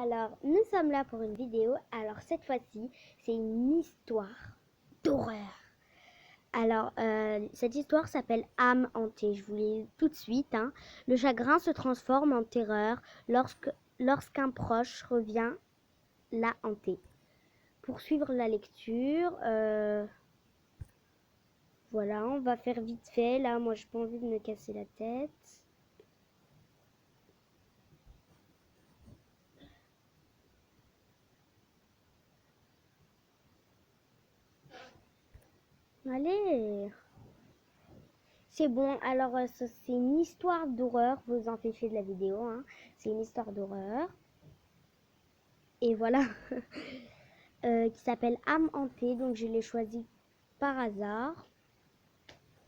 Alors, nous sommes là pour une vidéo. Alors, cette fois-ci, c'est une histoire d'horreur. Alors, cette histoire s'appelle Âme hantée. Je vous lis tout de suite. Le chagrin se transforme en terreur lorsqu'un proche revient la hanter. Pour suivre la lecture, voilà, on va faire vite fait. Là, moi, j'ai pas envie de me casser la tête. Allez! C'est bon, alors c'est une histoire d'horreur, vous en fichez de la vidéo, c'est une histoire d'horreur. Et voilà, qui s'appelle Âme hantée, donc je l'ai choisi par hasard.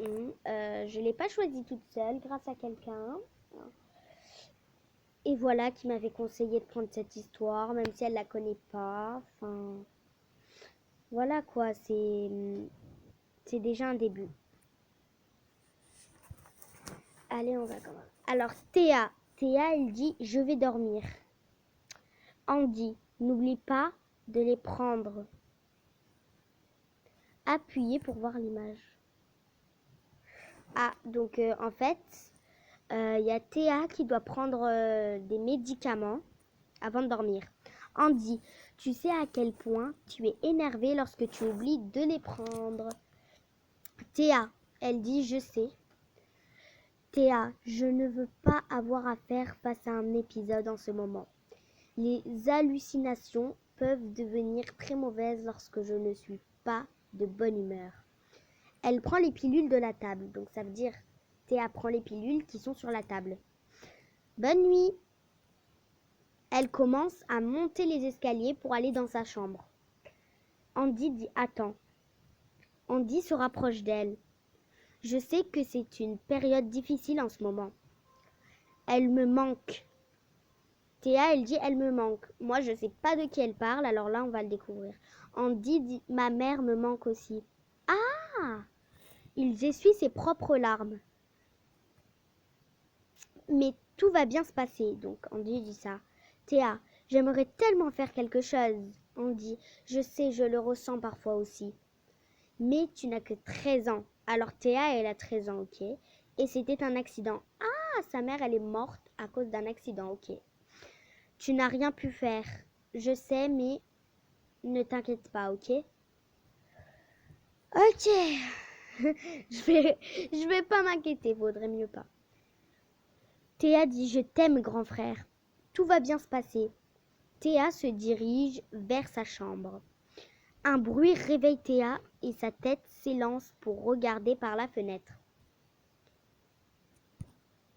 Je ne l'ai pas choisi toute seule, grâce à quelqu'un. Et voilà, qui m'avait conseillé de prendre cette histoire, même si elle la connaît pas. Enfin, voilà quoi, c'est déjà un début. Allez, on va commencer. Alors, Théa, elle dit « Je vais dormir ». Andy, n'oublie pas de les prendre. Appuyez pour voir l'image. Ah, donc en fait, il y a Théa qui doit prendre des médicaments avant de dormir. Andy, tu sais à quel point tu es énervé lorsque tu oublies de les prendre. Théa, elle dit « Je sais ». Théa, je ne veux pas avoir à faire face à un épisode en ce moment. Les hallucinations peuvent devenir très mauvaises lorsque je ne suis pas de bonne humeur. Elle prend les pilules de la table, donc ça veut dire Théa prend les pilules qui sont sur la table. Bonne nuit. Elle commence à monter les escaliers pour aller dans sa chambre. Andy dit attends. Andy se rapproche d'elle. Je sais que c'est une période difficile en ce moment. Elle me manque. Théa, elle dit elle me manque. Moi, je ne sais pas de qui elle parle, alors là, on va le découvrir. Andy dit ma mère me manque aussi. Ah! Il essuie ses propres larmes. Mais tout va bien se passer, donc Andy dit ça. Théa, j'aimerais tellement faire quelque chose. Andy, je sais, je le ressens parfois aussi. Mais tu n'as que 13 ans. Alors Théa, elle a 13 ans, ok. Et c'était un accident. Ah, sa mère, elle est morte à cause d'un accident, ok. Tu n'as rien pu faire. Je sais, mais ne t'inquiète pas, ok? Ok. je vais pas m'inquiéter, vaudrait mieux pas. Théa dit je t'aime, grand frère. Tout va bien se passer. Théa se dirige vers sa chambre. Un bruit réveille Théa et sa tête s'élance pour regarder par la fenêtre.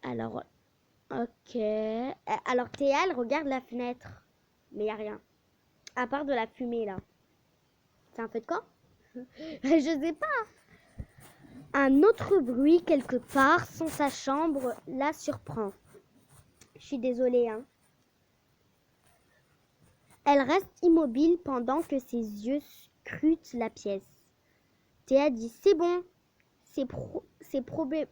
Alors, ok. Alors Théa, elle regarde la fenêtre. Mais il n'y a rien. À part de la fumée, là. C'est un feu de camp? Je sais pas. Un autre bruit quelque part sans sa chambre la surprend. Je suis désolée, Elle reste immobile pendant que ses yeux scrutent la pièce. Théa dit c'est bon, c'est probablement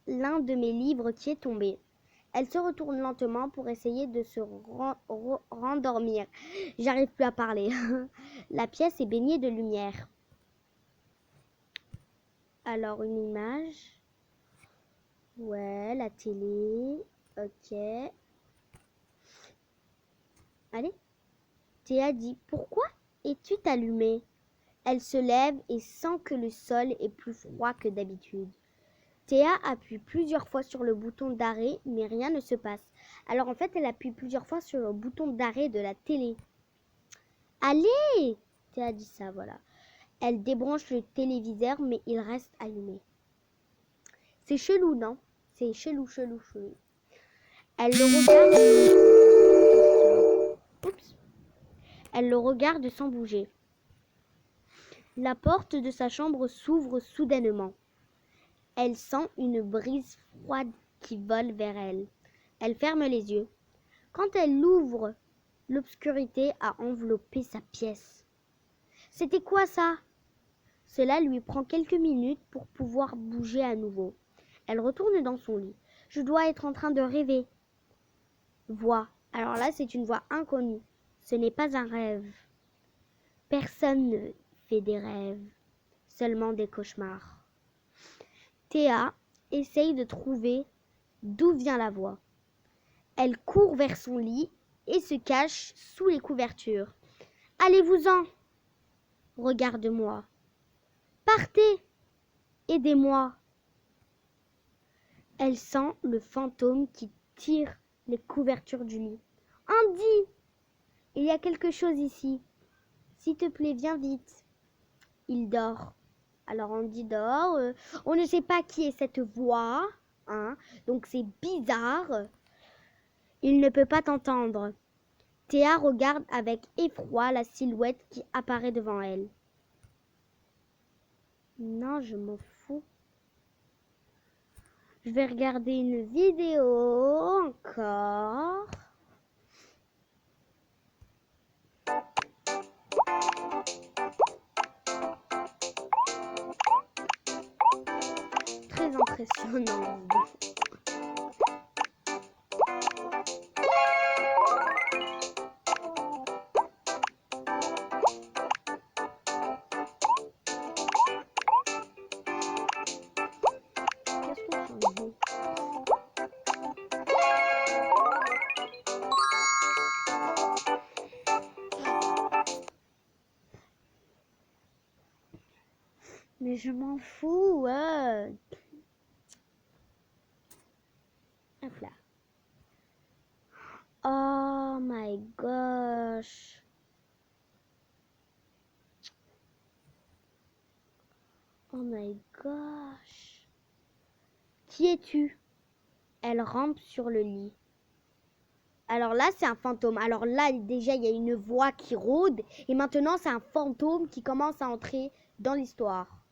l'un de mes livres qui est tombé. Elle se retourne lentement pour essayer de se rendormir. J'arrive plus à parler. La pièce est baignée de lumière. Alors une image. Ouais, la télé. Ok. Allez. Théa dit « Pourquoi es-tu allumée ?» Elle se lève et sent que le sol est plus froid que d'habitude. Théa appuie plusieurs fois sur le bouton d'arrêt, mais rien ne se passe. Alors en fait, elle appuie plusieurs fois sur le bouton d'arrêt de la télé. « Allez !» Théa dit ça, voilà. Elle débranche le téléviseur, mais il reste allumé. C'est chelou, non? C'est chelou. Elle le regarde. Oups. Elle le regarde sans bouger. La porte de sa chambre s'ouvre soudainement. Elle sent une brise froide qui vole vers elle. Elle ferme les yeux. Quand elle l'ouvre, l'obscurité a enveloppé sa pièce. C'était quoi ça? Cela lui prend quelques minutes pour pouvoir bouger à nouveau. Elle retourne dans son lit. Je dois être en train de rêver. Voix. Alors là, c'est une voix inconnue. Ce n'est pas un rêve. Personne ne fait des rêves, seulement des cauchemars. Théa essaye de trouver d'où vient la voix. Elle court vers son lit et se cache sous les couvertures. Allez-vous-en! Regarde-moi. Partez! Aidez-moi! Elle sent le fantôme qui tire les couvertures du lit. Andy! Il y a quelque chose ici. S'il te plaît, viens vite. Il dort. Alors Andy dort. On ne sait pas qui est cette voix, hein, donc c'est bizarre. Il ne peut pas t'entendre. Théa regarde avec effroi la silhouette qui apparaît devant elle. Non, je m'en fous. Je vais regarder une vidéo encore. Très impressionnant. Mais je m'en fous, ouais. Hop là. Oh my gosh. Oh my gosh. Qui es-tu? Elle rampe sur le lit. Alors là, c'est un fantôme. Alors là, déjà, il y a une voix qui rôde. Et maintenant, c'est un fantôme qui commence à entrer dans l'histoire.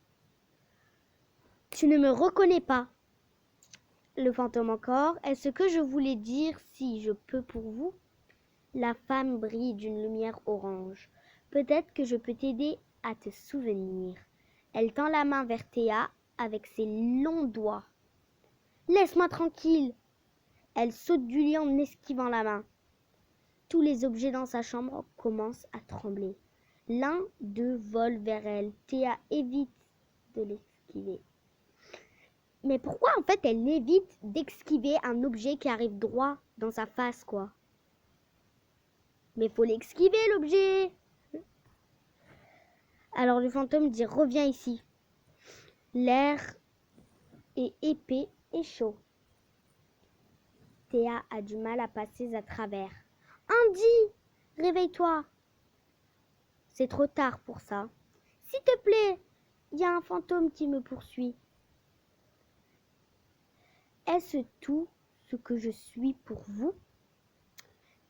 Tu ne me reconnais pas. Le fantôme encore. Est-ce que je voulais dire si je peux pour vous? La femme brille d'une lumière orange. Peut-être que je peux t'aider à te souvenir. Elle tend la main vers Théa avec ses longs doigts. Laisse-moi tranquille. Elle saute du lit en esquivant la main. Tous les objets dans sa chambre commencent à trembler. L'un d'eux vole vers elle. Théa évite de l'esquiver. Mais pourquoi en fait elle évite d'esquiver un objet qui arrive droit dans sa face, quoi? Mais faut l'esquiver l'objet. Alors le fantôme dit reviens ici. L'air est épais et chaud. Théa a du mal à passer à travers. Andy, réveille-toi. C'est trop tard pour ça. S'il te plaît, il y a un fantôme qui me poursuit. Est-ce tout ce que je suis pour vous?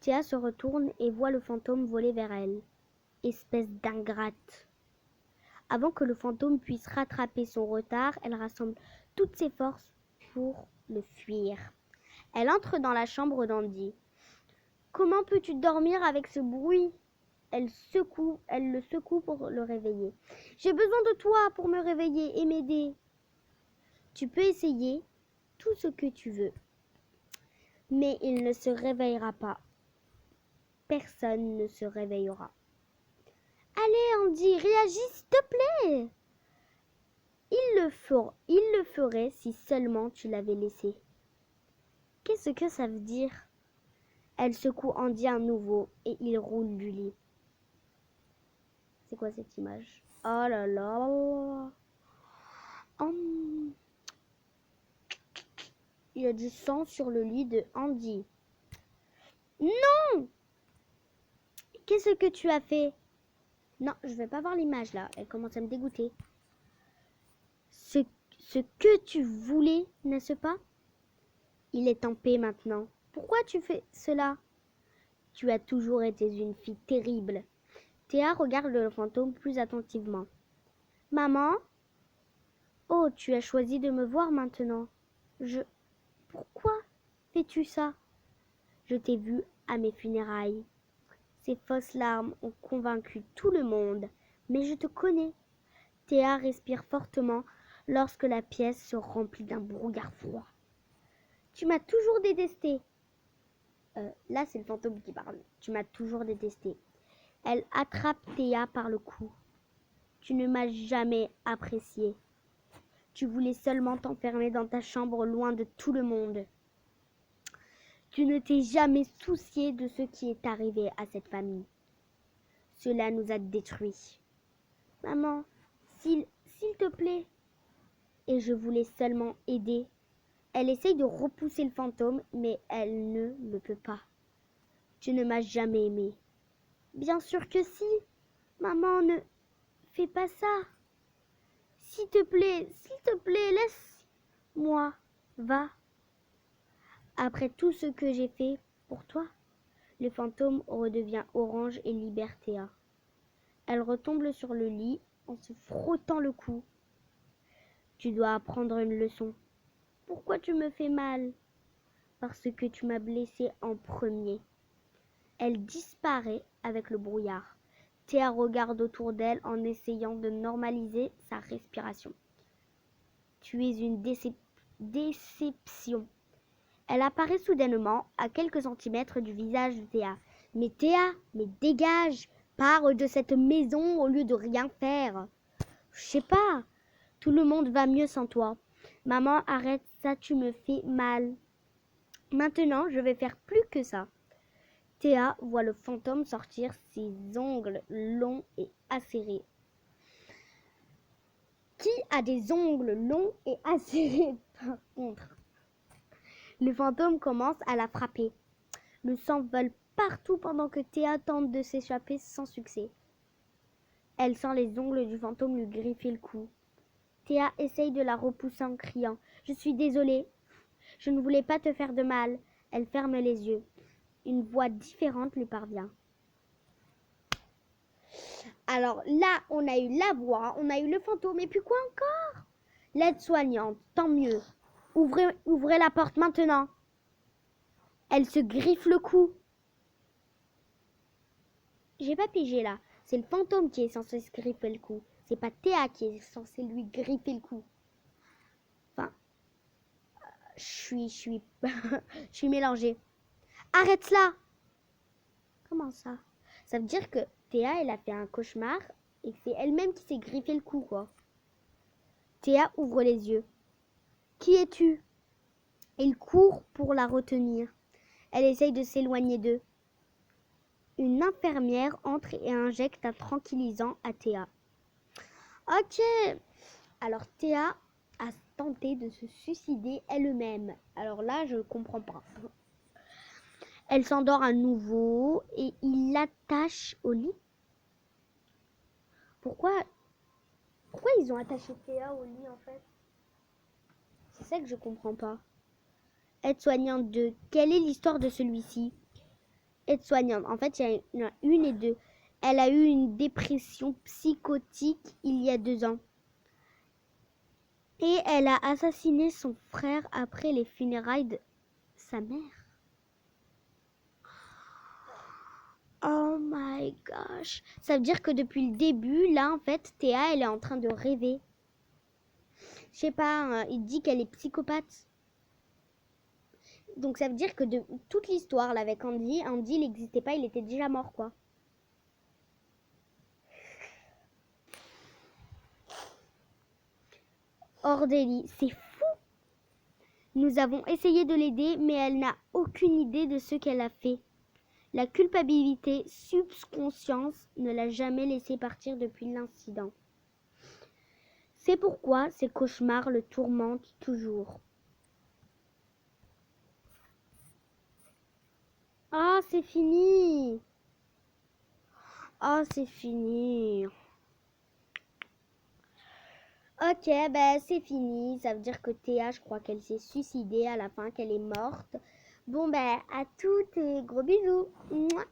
Théa se retourne et voit le fantôme voler vers elle. Espèce d'ingrate. Avant que le fantôme puisse rattraper son retard, elle rassemble toutes ses forces pour le fuir. Elle entre dans la chambre d'Andy. Comment peux-tu dormir avec ce bruit? Elle le secoue pour le réveiller. J'ai besoin de toi pour me réveiller et m'aider. Tu peux essayer tout ce que tu veux, mais il ne se réveillera pas. Personne ne se réveillera. Allez Andy, réagis s'il te plaît. Il le ferait si seulement tu l'avais laissé. Qu'est-ce que ça veut dire? Elle secoue Andy à nouveau et il roule du lit. C'est quoi cette image? Oh là là. Il y a du sang sur le lit de Andy. Non! Qu'est-ce que tu as fait? Non, je vais pas voir l'image là. Elle commence à me dégoûter. Ce que tu voulais, n'est-ce pas? Il est en paix maintenant. Pourquoi tu fais cela? Tu as toujours été une fille terrible. Théa regarde le fantôme plus attentivement. Maman? Oh, tu as choisi de me voir maintenant. Pourquoi fais-tu ça? Je t'ai vu à mes funérailles. Ces fausses larmes ont convaincu tout le monde. Mais je te connais. Théa respire fortement lorsque la pièce se remplit d'un brouillard froid. Tu m'as toujours détesté. Là, c'est le fantôme qui parle. Tu m'as toujours détesté. Elle attrape Théa par le cou. Tu ne m'as jamais apprécié. Tu voulais seulement t'enfermer dans ta chambre loin de tout le monde. Tu ne t'es jamais soucié de ce qui est arrivé à cette famille. Cela nous a détruits. Maman, s'il te plaît. Et je voulais seulement aider. Elle essaye de repousser le fantôme, mais elle ne le peut pas. Tu ne m'as jamais aimé. Bien sûr que si. Maman, ne fais pas ça. S'il te plaît, laisse-moi. Va. Après tout ce que j'ai fait pour toi, le fantôme redevient orange et libère Théa. Elle retombe sur le lit en se frottant le cou. Tu dois apprendre une leçon. Pourquoi tu me fais mal? Parce que tu m'as blessée en premier. Elle disparaît avec le brouillard. Théa regarde autour d'elle en essayant de normaliser sa respiration. Tu es une déception. Elle apparaît soudainement à quelques centimètres du visage de Théa. Mais Théa, mais dégage! Pars de cette maison au lieu de rien faire. Je sais pas. Tout le monde va mieux sans toi. Maman, arrête ça, tu me fais mal. Maintenant, je vais faire plus que ça. Théa voit le fantôme sortir ses ongles longs et acérés. Qui a des ongles longs et acérés par contre? Le fantôme commence à la frapper. Le sang vole partout pendant que Théa tente de s'échapper sans succès. Elle sent les ongles du fantôme lui griffer le cou. Théa essaye de la repousser en criant « Je suis désolée, je ne voulais pas te faire de mal ». Elle ferme les yeux. Une voix différente lui parvient. Alors là, on a eu la voix, on a eu le fantôme, et puis quoi encore? L'aide-soignante, tant mieux. Ouvrez la porte maintenant. Elle se griffe le cou. J'ai pas pigé là. C'est le fantôme qui est censé se griffer le cou. C'est pas Théa qui est censé lui griffer le cou. Enfin, je suis mélangée. Arrête cela! Comment ça? Ça veut dire que Théa, elle a fait un cauchemar et que c'est elle-même qui s'est griffé le cou, quoi. Théa ouvre les yeux. Qui es-tu? Il court pour la retenir. Elle essaye de s'éloigner d'eux. Une infirmière entre et injecte un tranquillisant à Théa. Ok. Alors Théa a tenté de se suicider elle-même. Alors là, je comprends pas. Elle s'endort à nouveau et il l'attache au lit. Pourquoi ils ont attaché Théa au lit en fait? C'est ça que je comprends pas. Aide-soignante 2. Quelle est l'histoire de celui-ci? Aide-soignante. En fait, il y en a une et deux. Elle a eu une dépression psychotique il y a 2 ans. Et elle a assassiné son frère après les funérailles de sa mère. Oh my gosh. Ça veut dire que depuis le début, là, en fait, Théa, elle est en train de rêver. Je sais pas, il dit qu'elle est psychopathe. Donc ça veut dire que de toute l'histoire là avec Andy, il n'existait pas, il était déjà mort quoi. Hors des lits, c'est fou. Nous avons essayé de l'aider, mais elle n'a aucune idée de ce qu'elle a fait. La culpabilité subconsciente ne l'a jamais laissée partir depuis l'incident. C'est pourquoi ces cauchemars le tourmentent toujours. Ah, c'est fini. Ah, c'est fini. Ok, ben c'est fini. Ça veut dire que Théa, je crois qu'elle s'est suicidée à la fin, qu'elle est morte. Bon, ben à toutes et gros bisous. Mouah.